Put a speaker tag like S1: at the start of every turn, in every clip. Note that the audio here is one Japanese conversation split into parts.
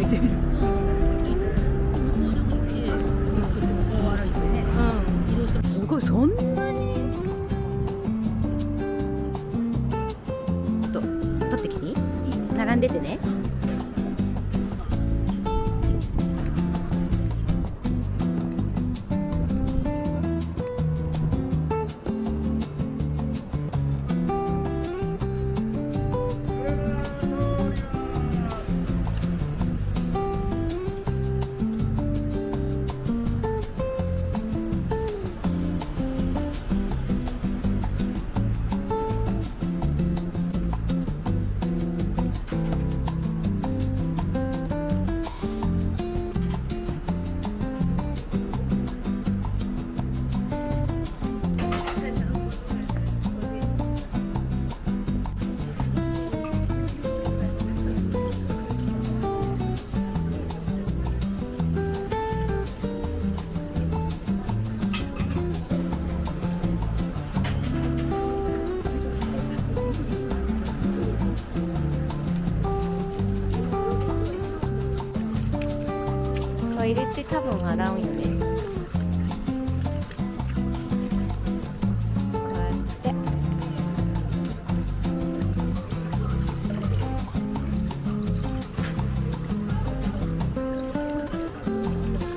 S1: てみる。
S2: 向こうでも行って、ゆっくりこう歩いてね、移動しても
S1: すごい、そんなに取ってきていい？並んでてね。入れて多分洗うんよね。こうやって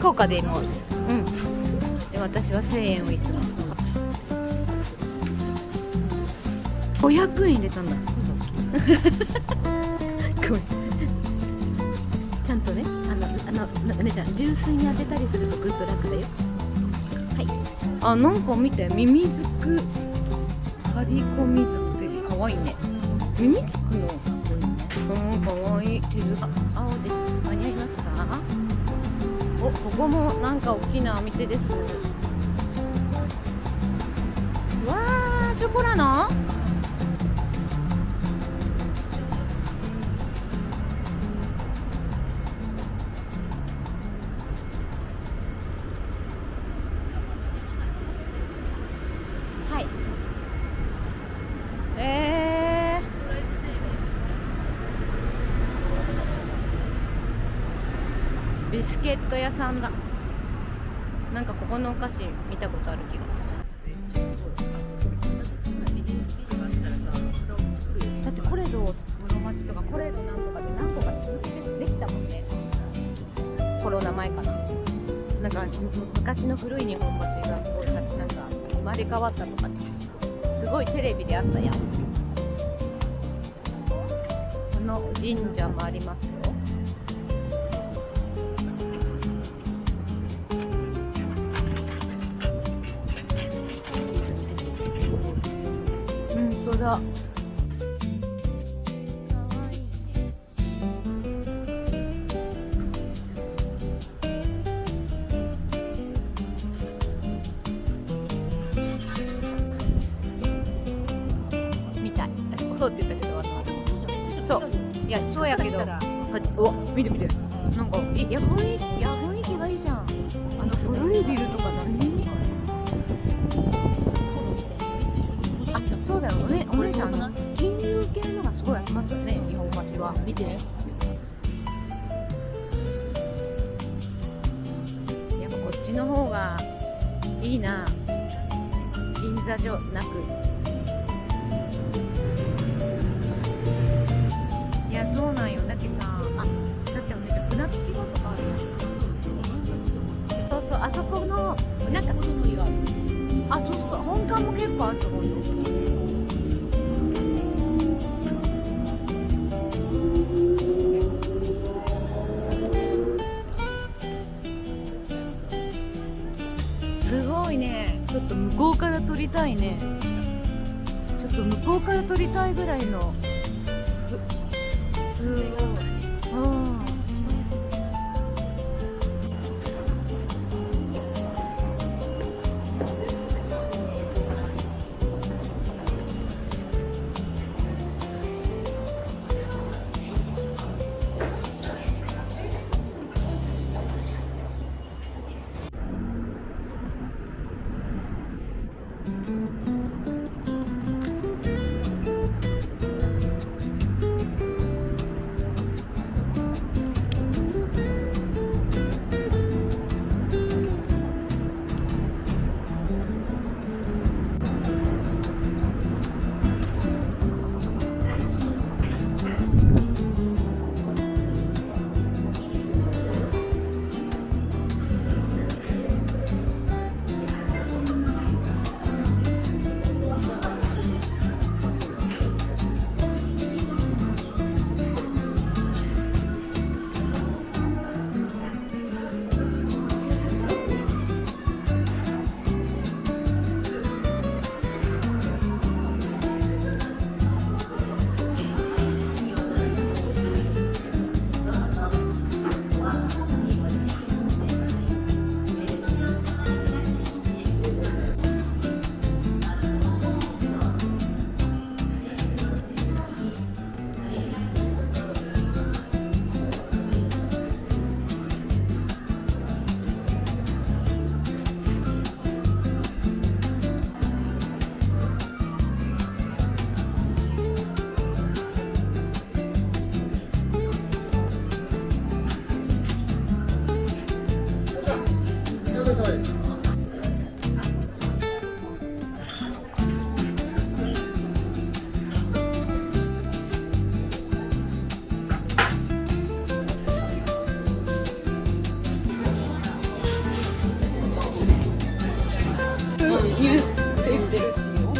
S1: 効果でもで私は1000円をいつも500円入れたんだごめんちゃんとね、ねちゃん、流水に当てたりするとグッと楽だよ。はい。あ、なんか見て、ミミズク張り込みズク、かわいいね。ミミズクの、かわいい。手塚、青です。間に合いますか？お、ここもなんか大きなお店です。わー、ショコラの？ビスケット屋さんだ。なんかここのお菓子見たことある気がする。だってコレド室町とかコレドなんとかで何個か続けてできたもんね。コロナ前かな。なんか昔の古い日本橋がすごいなんか生まれ変わったとかね。すごいテレビであったやん。この神社もありますよ。本当だ。見たい。そうって言ったけど、そう。いや、そうやけど、お、見る見る。なんか、雰囲気がいいじゃん。古いビルとか何？あ、そうだよね。お姉ちゃん、金融系のがすごい集まったよね、日本橋は。見て。やっぱこっちの方がいいな。銀座じゃなく。いや、そうなんよ。だけどさ、だってお姉ちゃん、船着き場とかあるやん。そうそう、あそこの、なんか、そうそう、本館も結構あると思うよ。すごいね。ちょっと向こうから撮りたいね。ちょっと向こうから撮りたいぐらいの。すごい。
S2: れ様です。
S1: ニュース出てるしよ。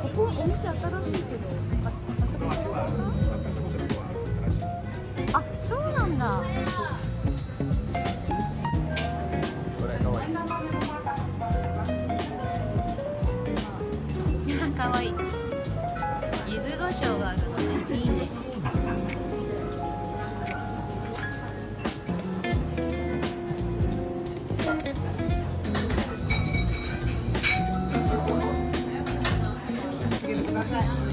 S1: ここお店新しいけど、あ、そうなんだ。かわいい。柚子胡椒があるのね。いいね。ください。